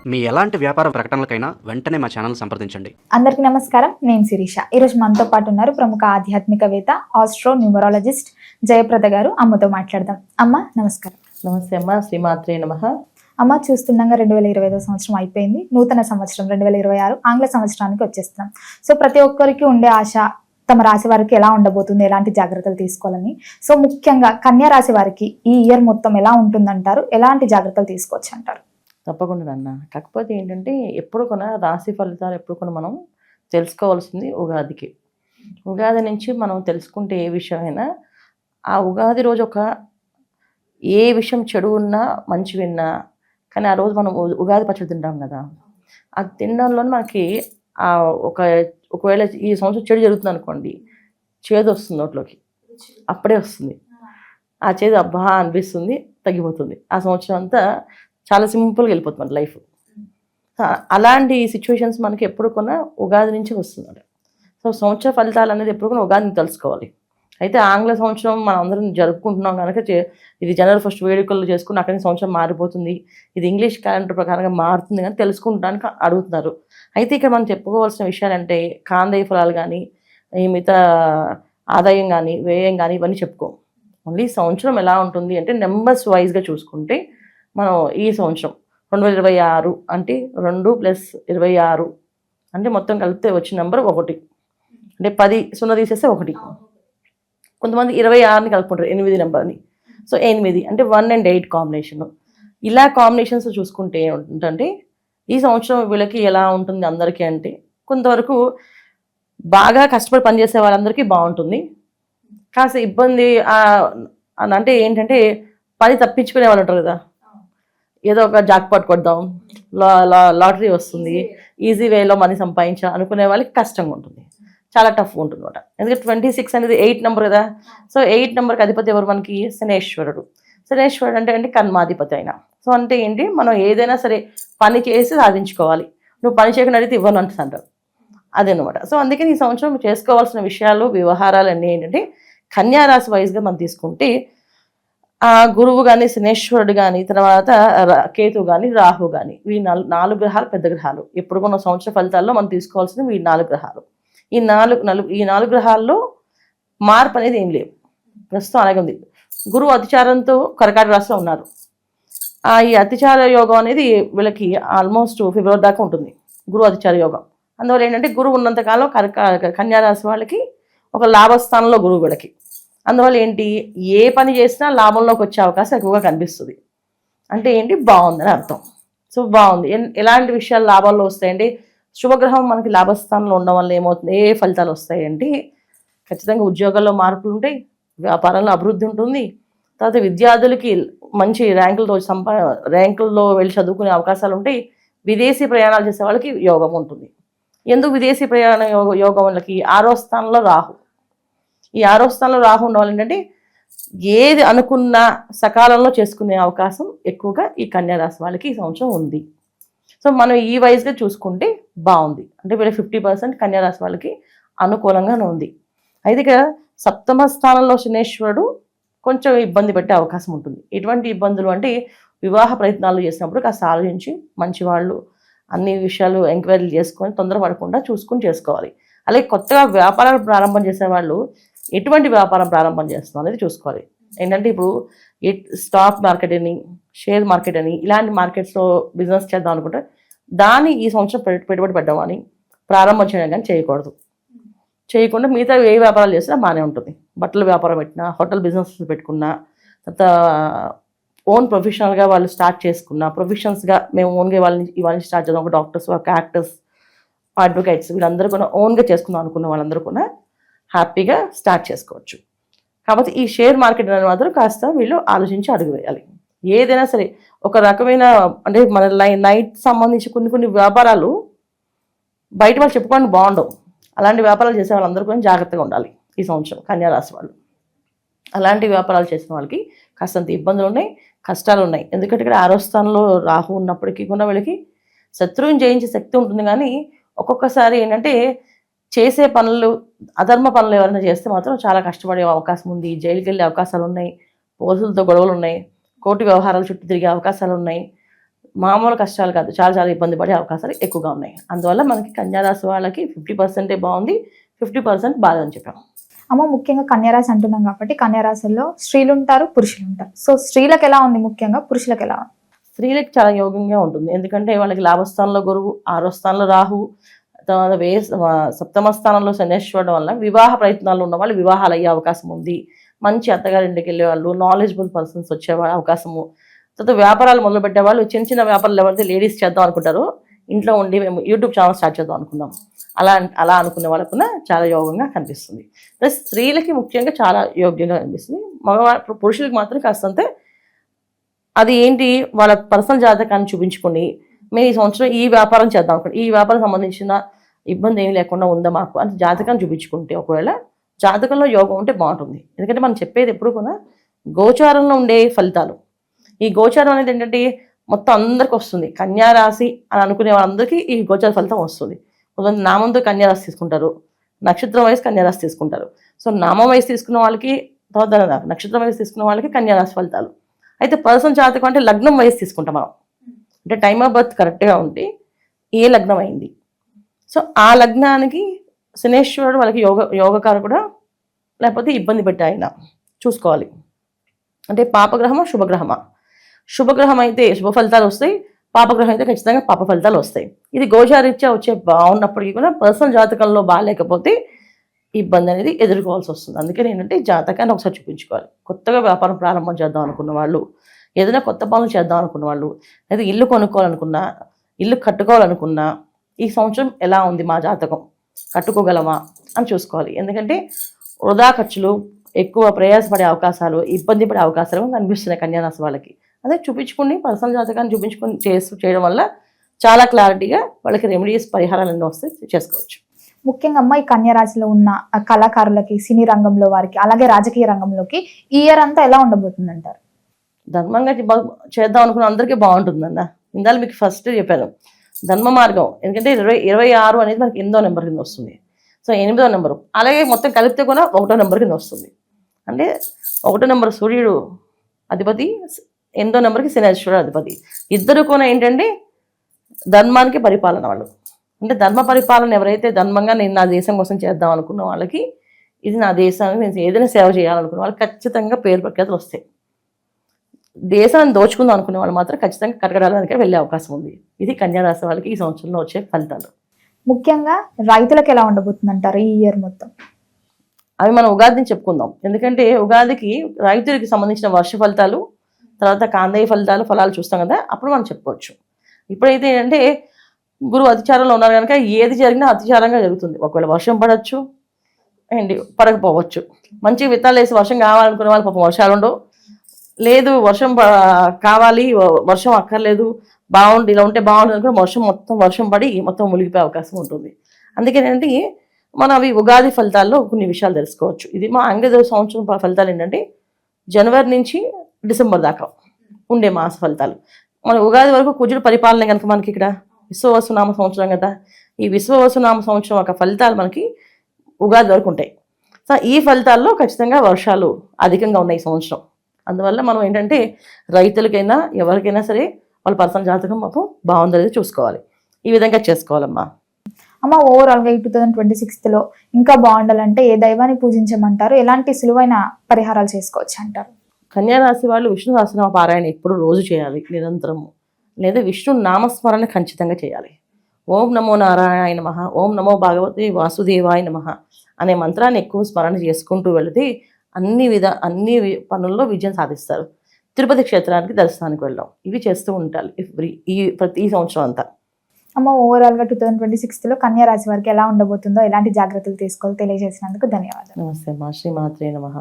మీ ఎలాంటి వ్యాపార ప్రకటనలకైనా వెంటనే మా ఛానల్ సంప్రదించండి. అందరికీ నమస్కారం. నేను శిరీష. ఈరోజు మనతో పాటు ఉన్నారు ప్రముఖ ఆధ్యాత్మికవేత్త, ఆస్ట్రో న్యూమరాలజిస్ట్ జయప్రద గారు. అమ్మతో మాట్లాడదాం. అమ్మ నమస్కారం. నమస్తే అమ్మ. శ్రీమాత్రే నమః. అమ్మ, చూస్తుండగా 2025 సంవత్సరం అయిపోయింది. నూతన సంవత్సరం 2026 ఆంగ్ల సంవత్సరానికి వచ్చేస్తున్నాం. సో ప్రతి ఒక్కరికి ఉండే ఆశ తమ రాశి వారికి ఎలా ఉండబోతుంది, ఎలాంటి జాగ్రత్తలు తీసుకోవాలని. సో ముఖ్యంగా కన్యా రాశి వారికి ఈ ఇయర్ మొత్తం ఎలా ఉంటుందంటారు, ఎలాంటి జాగ్రత్తలు తీసుకోవచ్చు అంటారు? తప్పకుండా అన్న. కాకపోతే ఏంటంటే ఎప్పుడు కొన రాశి ఫలితాలు ఎప్పుడు కొన మనం తెలుసుకోవాల్సింది ఉగాదికి. ఉగాది నుంచి మనం తెలుసుకుంటే ఏ విషయమైనా ఆ ఉగాది రోజు ఏ విషయం చెడు ఉన్నా మంచి విన్నా కానీ ఆ రోజు మనం ఉగాది పచ్చడి తింటాం కదా, అది తినడంలో మనకి ఒకవేళ ఈ సంవత్సరం చెడు జరుగుతుంది అనుకోండి, చేదు వస్తుంది నోట్లోకి, అప్పుడే వస్తుంది. ఆ చేదు అబ్బా అనిపిస్తుంది, తగ్గిపోతుంది. ఆ సంవత్సరం అంతా చాలా సింపుల్గా వెళ్ళిపోతుంది మన లైఫ్. అలాంటి సిచ్యువేషన్స్ మనకి ఎప్పుడు కొన్నా ఉగాది నుంచి వస్తున్నాడు. సో సంవత్సర ఫలితాలు అనేది ఎప్పుడు కూడా ఉగాదిని తెలుసుకోవాలి. అయితే ఆంగ్ల సంవత్సరం మనం అందరం జరుపుకుంటున్నాం కనుక ఇది జనవరి 1 వేడుకలు చేసుకుని అక్కడి సంవత్సరం మారిపోతుంది, ఇది ఇంగ్లీష్ క్యాలెండర్ ప్రకారంగా మారుతుంది కానీ తెలుసుకుంటానికి అడుగుతున్నారు. అయితే ఇక్కడ మనం చెప్పుకోవాల్సిన విషయాలంటే కాందేయ ఫలాలు కానీ, ఈ మిగతా ఆదాయం కానీ, వ్యయం కానీ ఇవన్నీ చెప్పుకోం. ఓన్లీ సంవత్సరం ఎలా ఉంటుంది అంటే నెంబర్స్ వైజ్గా చూసుకుంటే మనం ఈ సంవత్సరం 2026 అంటే 2 + 26 అంటే మొత్తం కలిపితే వచ్చిన నెంబర్ 1. అంటే 10 0 తీసేస్తే 1. కొంతమంది 26ని కలుపుకుంటారు 8 నెంబర్ని. సో 8 అంటే 1 and 8 కాంబినేషన్. ఇలా కాంబినేషన్స్ చూసుకుంటే ఏముంటుందంటే ఈ సంవత్సరం వీళ్ళకి ఎలా ఉంటుంది అందరికీ అంటే కొంతవరకు బాగా కష్టపడి పనిచేసే వాళ్ళందరికీ బాగుంటుంది. కాస్త ఇబ్బంది అంటే ఏంటంటే పని తప్పించుకునే వాళ్ళు ఉంటారు కదా, ఏదో ఒక జాక్పాట్ కొడదాం, లాటరీ వస్తుంది, ఈజీ వేలో మనీ సంపాదించాలి అనుకునే వాళ్ళకి కష్టంగా ఉంటుంది, చాలా టఫ్గా ఉంటుంది అనమాట. ఎందుకంటే 26 అనేది 8 నెంబర్ కదా. సో 8 నెంబర్కి అధిపతి ఎవరు మనకి? శనేశ్వరుడు. శనేశ్వరుడు అంటే కర్మాధిపతి అయినా. సో అంటే ఏంటి, మనం ఏదైనా సరే పని చేసి సాధించుకోవాలి, నువ్వు పని చేయకుండా అడిగితే ఇవ్వను అంటారు, అదేనమాట. సో అందుకని ఈ సంవత్సరం చేసుకోవాల్సిన విషయాలు, వ్యవహారాలు అన్నీ ఏంటంటే కన్యా రాశి వైజ్గా మనం తీసుకుంటే గురువు కానీ, శనేశ్వరుడు కానీ, తర్వాత కేతు కానీ, రాహు కానీ, ఈ 4 గ్రహాలు పెద్ద గ్రహాలు. ఎప్పుడు మన సంవత్సర ఫలితాల్లో మనం తీసుకోవాల్సినవి ఈ 4 గ్రహాలు. ఈ 4 గ్రహాల్లో మార్పు అనేది ఏం లేవు, ప్రస్తుతం అలాగే ఉంది. గురువు అతిచారంతో కర్కాటక రాశిలో ఉన్నారు. ఈ అతిచార యోగం అనేది వీళ్ళకి ఆల్మోస్ట్ ఫిబ్రవరి దాకా ఉంటుంది, గురువు అతిచార యోగం. అందువల్ల ఏంటంటే గురువు ఉన్నంతకాలం కన్యా రాశి వాళ్ళకి ఒక లాభస్థానంలో గురువు వీళ్ళకి. అందువల్ల ఏంటి, ఏ పని చేసినా లాభంలోకి వచ్చే అవకాశం ఎక్కువగా కనిపిస్తుంది. అంటే ఏంటి, బాగుందని అర్థం. సో బాగుంది. ఎలాంటి విషయాలు లాభాల్లో వస్తాయండి? శుభగ్రహం మనకి లాభస్థానంలో ఉండడం వల్ల ఏమవుతుంది, ఏ ఫలితాలు వస్తాయంటే ఖచ్చితంగా ఉద్యోగాల్లో మార్పులు ఉంటాయి, వ్యాపారంలో అభివృద్ధి ఉంటుంది, తర్వాత విద్యార్థులకి మంచి ర్యాంకుల్లో వెళ్ళి చదువుకునే అవకాశాలు ఉంటాయి, విదేశీ ప్రయాణాలు చేసే వాళ్ళకి యోగం ఉంటుంది. ఎందుకు విదేశీ ప్రయాణ యోగం వాళ్ళకి? 6వ స్థానంలో రాహు. ఈ 6వ స్థానంలో రాహు ఉన్న వాళ్ళు ఏంటంటే ఏది అనుకున్నా సకాలంలో చేసుకునే అవకాశం ఎక్కువగా ఈ కన్యా రాశి వాళ్ళకి ఈ సంవత్సరం ఉంది. సో మనం ఈ వైజ్గా చూసుకుంటే బాగుంది. అంటే వీళ్ళకి 50% కన్యా రాశి వాళ్ళకి అనుకూలంగానే ఉంది. అయితే ఇక 7వ స్థానంలో శనేశ్వరుడు కొంచెం ఇబ్బంది పెట్టే అవకాశం ఉంటుంది. ఎటువంటి ఇబ్బందులు అంటే వివాహ ప్రయత్నాలు చేసినప్పుడు కాస్త ఆలోచించి మంచి వాళ్ళు అన్ని విషయాలు ఎంక్వైరీలు చేసుకొని తొందరపడకుండా చూసుకొని చేసుకోవాలి. అలాగే కొత్తగా వ్యాపారాలు ప్రారంభం చేసేవాళ్ళు ఎటువంటి వ్యాపారం ప్రారంభం చేస్తున్నాం అనేది చూసుకోవాలి. ఏంటంటే ఇప్పుడు స్టాక్ మార్కెట్ అని, షేర్ మార్కెట్ అని ఇలాంటి మార్కెట్స్లో బిజినెస్ చేద్దాం అనుకుంటే దాన్ని ఈ సంవత్సరం పెట్టుబడి పెట్టడం ప్రారంభం చేయడం కానీ చేయకుండా మిగతా ఏ వ్యాపారాలు చేసినా బాగానే ఉంటుంది. బట్టల వ్యాపారం పెట్టినా, హోటల్ బిజినెస్ పెట్టుకున్నా, తర్వాత ఓన్ ప్రొఫెషనల్గా వాళ్ళు స్టార్ట్ చేసుకున్నా, ప్రొఫెషన్స్గా మేము ఓన్గా ఇవన్నీ స్టార్ట్ చేద్దాం, ఒక డాక్టర్స్, ఒక యాక్టర్స్, అడ్వకేట్స్ వీళ్ళందరూ కూడా ఓన్గా చేసుకుందాం అనుకున్న వాళ్ళందరూ కూడా హ్యాపీగా స్టార్ట్ చేసుకోవచ్చు. కాబట్టి ఈ షేర్ మార్కెట్ అనేది మాత్రం కాస్త వీళ్ళు ఆలోచించి అడుగు వేయాలి. ఏదైనా సరే ఒక రకమైన అంటే మన నైట్ సంబంధించి కొన్ని వ్యాపారాలు బయట వాళ్ళు చెప్పుకోవడానికి బాగుండవు. అలాంటి వ్యాపారాలు చేసే వాళ్ళందరూ కూడా జాగ్రత్తగా ఉండాలి ఈ సంవత్సరం కన్యా రాశి వాళ్ళు. అలాంటి వ్యాపారాలు చేసిన వాళ్ళకి కాస్తంత ఇబ్బందులు ఉన్నాయి, కష్టాలు ఉన్నాయి. ఎందుకంటే ఇక్కడ 6వ స్థానంలో రాహు ఉన్నప్పటికీ కూడా వీళ్ళకి శత్రువుని జయించే శక్తి ఉంటుంది. కానీ ఒక్కొక్కసారి ఏంటంటే చేసే పనులు, అధర్మ పనులు ఎవరైనా చేస్తే మాత్రం చాలా కష్టపడే అవకాశం ఉంది, జైలుకి వెళ్ళే అవకాశాలు ఉన్నాయి, పోలీసులతో గొడవలు ఉన్నాయి, కోర్టు వ్యవహారాలు చుట్టూ తిరిగే అవకాశాలు ఉన్నాయి, మామూలు కష్టాలు కాదు, చాలా చాలా ఇబ్బంది పడే అవకాశాలు ఎక్కువగా ఉన్నాయి. అందువల్ల మనకి కన్యారాశి వాళ్ళకి 50% బాగుంది, 50% బాధని చెప్పాం. అమ్మ ముఖ్యంగా కన్యారాశి అంటున్నాం కాబట్టి కన్యారాశిలో స్త్రీలు ఉంటారు, పురుషులు ఉంటారు. సో స్త్రీలకు ఎలా ఉంది, ముఖ్యంగా పురుషులకు ఎలా ఉంది? స్త్రీలకు చాలా యోగంగా ఉంటుంది. ఎందుకంటే వాళ్ళకి లాభస్థానంలో గురువు, 6వ స్థానంలో రాహు, తర్వాత సప్తమ స్థానంలో శనేశ్వరుడు వల్ల వివాహ ప్రయత్నాలు ఉన్న వాళ్ళు వివాహాలు అయ్యే అవకాశం ఉంది. మంచి అత్తగారింటికి వెళ్ళే వాళ్ళు, నాలెడ్జబుల్ పర్సన్స్ వచ్చే అవకాశము. తర్వాత వ్యాపారాలు మొదలు పెట్టే వాళ్ళు, చిన్న చిన్న వ్యాపారాలు ఎవరైతే లేడీస్ చేద్దాం అనుకుంటారో, ఇంట్లో ఉండి మేము యూట్యూబ్ ఛానల్ స్టార్ట్ చేద్దాం అనుకున్నాం, అలా అనుకునే వాళ్ళకు చాలా యోగంగా కనిపిస్తుంది. ప్లస్ స్త్రీలకి ముఖ్యంగా చాలా యోగ్యంగా కనిపిస్తుంది. పురుషులకి మాత్రం కాస్తంతే అది ఏంటి, వాళ్ళ పర్సనల్ జాతకాన్ని చూపించుకొని మేము ఈ సంవత్సరం ఈ వ్యాపారం చేద్దాం అనుకోండి, ఈ వ్యాపారం సంబంధించిన ఇబ్బంది ఏమి లేకుండా ఉందా మాకు అని జాతకాన్ని చూపించుకుంటే, ఒకవేళ జాతకంలో యోగం ఉంటే బాగుంటుంది. ఎందుకంటే మనం చెప్పేది ఎప్పుడు కూడా గోచారంలో ఉండే ఫలితాలు. ఈ గోచారం అనేది ఏంటంటే మొత్తం అందరికి వస్తుంది. కన్యారాశి అని అనుకునే వాళ్ళందరికీ ఈ గోచార ఫలితం వస్తుంది. కొంతమంది నామంతో కన్యారాశి తీసుకుంటారు, నక్షత్రం వయసు కన్యారాశి తీసుకుంటారు. సో నామం వయసు తీసుకున్న వాళ్ళకి, తర్వాత నక్షత్రం వయసు తీసుకున్న వాళ్ళకి కన్యారాశి ఫలితాలు. అయితే పర్సన్ జాతకం అంటే లగ్నం వయసు తీసుకుంటాం మనం, అంటే టైమ్ ఆఫ్ బర్త్ కరెక్ట్గా ఉంటే ఏ లగ్నం అయింది. సో ఆ లగ్నానికి శనేశ్వరుడు వాళ్ళకి యోగకారకుడా లేకపోతే ఇబ్బంది పెట్టే ఆయన చూసుకోవాలి. అంటే పాపగ్రహమా శుభగ్రహమా? శుభగ్రహం అయితే శుభ ఫలితాలు వస్తాయి, పాపగ్రహం అయితే ఖచ్చితంగా పాప ఫలితాలు వస్తాయి. ఇది గోచారీత్యా వచ్చే బాగున్నప్పటికీ కూడా పర్సనల్ జాతకంలో బాగాలేకపోతే ఇబ్బంది అనేది ఎదుర్కోవాల్సి వస్తుంది. అందుకని ఏంటంటే జాతకాన్ని ఒకసారి చూపించుకోవాలి. కొత్తగా వ్యాపారం ప్రారంభం చేద్దాం అనుకున్న వాళ్ళు, ఏదైనా కొత్త పనులు చేద్దాం అనుకున్న వాళ్ళు, లేదా ఇల్లు కొనుక్కోవాలనుకున్నా, ఇల్లు కట్టుకోవాలనుకున్నా, ఈ సంవత్సరం ఎలా ఉంది మా జాతకం, కట్టుకోగలమా అని చూసుకోవాలి. ఎందుకంటే వృధా ఖర్చులు, ఎక్కువ ప్రయాసపడే అవకాశాలు, ఇబ్బంది పడే అవకాశాలు కనిపిస్తున్నాయి కన్యారాశి వాళ్ళకి. అదే చూపించుకుని పర్సనల్ జాతకాన్ని చూపించుకొని చేయడం వల్ల చాలా క్లారిటీగా వాళ్ళకి రెమెడీస్, పరిహారాలు ఎన్నో వస్తే చేసుకోవచ్చు. ముఖ్యంగా అమ్మ ఈ కన్యారాశిలో ఉన్న కళాకారులకి, సినీ రంగంలో వారికి, అలాగే రాజకీయ రంగంలోకి ఈ ఇయర్ అంతా ఎలా ఉండబోతుంది అంటారు? ధర్మంగా చేద్దాం అనుకున్న అందరికీ బాగుంటుందన్న. ఇందాక మీకు ఫస్ట్ చెప్పాను ధర్మ మార్గం. ఎందుకంటే 26 అనేది మనకి 8వ నెంబర్ కింద వస్తుంది. సో 8వ నెంబరు, అలాగే మొత్తం కలిపితే కూడా 1వ నెంబర్ కింద వస్తుంది. అంటే 1వ నెంబర్ సూర్యుడు అధిపతి, 8వ నెంబర్కి శనేశ్వరుడు అధిపతి. ఇద్దరు కూడా ఏంటంటే ధర్మానికి పరిపాలన వాళ్ళు. అంటే ధర్మ పరిపాలన ఎవరైతే ధర్మంగా నేను నా దేశం కోసం చేద్దాం అనుకున్న వాళ్ళకి, ఇది నా దేశానికి నేను ఏదైనా సేవ చేయాలనుకున్న వాళ్ళకి ఖచ్చితంగా పేరు ప్రఖ్యాతులు వస్తాయి. దేశాన్ని దోచుకుందాం అనుకునే వాళ్ళు మాత్రం ఖచ్చితంగా కటకడాలకే వెళ్ళే అవకాశం ఉంది. ఇది కన్యారాశి వాళ్ళకి ఈ సంవత్సరంలో వచ్చే ఫలితాలు. ముఖ్యంగా రైతులకు ఎలా ఉండబోతుంది అంటారు ఈ ఇయర్ మొత్తం? అవి మనం ఉగాదిని చెప్పుకుందాం. ఎందుకంటే ఉగాదికి రైతులకి సంబంధించిన వర్ష ఫలితాలు, తర్వాత కాందేయ ఫలాలు చూస్తాం కదా, అప్పుడు మనం చెప్పుకోవచ్చు. ఇప్పుడైతే ఏంటంటే గురువు అతిచారంలో ఉన్నారు కనుక ఏది జరిగినా అతిచారంగా జరుగుతుంది. ఒకవేళ వర్షం పడవచ్చు అండ్ పడకపోవచ్చు. మంచి విత్తనాలు వేసి వర్షం కావాలనుకునే వాళ్ళు పాపం వర్షాలు ఉండవు, లేదు వర్షం కావాలి, వర్షం అక్కర్లేదు, బాగుండి ఇలా ఉంటే బాగుంటుంది అనుకుని వర్షం పడి మొత్తం మునిగిపోయే అవకాశం ఉంటుంది. అందుకేనంటే మనం అవి ఉగాది ఫలితాల్లో కొన్ని విషయాలు తెలుసుకోవచ్చు. ఇది మా ఆంగ్ల సంవత్సరం ఫలితాలు ఏంటంటే జనవరి నుంచి డిసెంబర్ దాకా ఉండే మాస ఫలితాలు. మన ఉగాది వరకు కుజుడు పరిపాలన కనుక మనకి ఇక్కడ విశ్వవసునామ సంవత్సరం కదా, ఈ విశ్వవసునామ సంవత్సరం యొక్క ఫలితాలు మనకి ఉగాది వరకు ఉంటాయి. సో ఈ ఫలితాల్లో ఖచ్చితంగా వర్షాలు అధికంగా ఉన్నాయి ఈ సంవత్సరం. అందువల్ల మనం ఏంటంటే రైతులకైనా ఎవరికైనా సరే వాళ్ళ పర్సనల్ జాతకం మొత్తం బాగుందనేది చూసుకోవాలి. ఈ విధంగా చేసుకోవాలమ్మా. అమ్మ ఓవరాల్గా ఈ 2026లో ఇంకా బాగుండాలంటే ఏ దైవాన్ని పూజించమంటారు, ఎలాంటి సులువైన పరిహారాలు చేసుకోవచ్చు అంటారు? కన్యారాశి వాళ్ళు విష్ణు సహస్రనామ పారాయణ ఎప్పుడు రోజు చేయాలి నిరంతరము, లేదా విష్ణు నామస్మరణ ఖచ్చితంగా చేయాలి. ఓం నమో నారాయణాయ నమః, ఓం నమో భగవతే వాసుదేవాయ నమః అనే మంత్రాన్ని ఎక్కువ స్మరణ చేసుకుంటూ వెళితే అన్ని పనుల్లో విజయం సాధిస్తారు. తిరుపతి క్షేత్రానికి దర్శనానికి వెళ్ళడం, ఇవి చేస్తూ ఉండాలి ప్రతి సంవత్సరం అంతా. అమ్మ ఓవరాల్గా 2026లో కన్యా రాశి వారికి ఎలా ఉండబోతుందో, ఎలాంటి జాగ్రత్తలు తీసుకోవాలో తెలియజేసినందుకు ధన్యవాదాలు. నమస్తే అమ్మా. శ్రీమాత్రే నమః.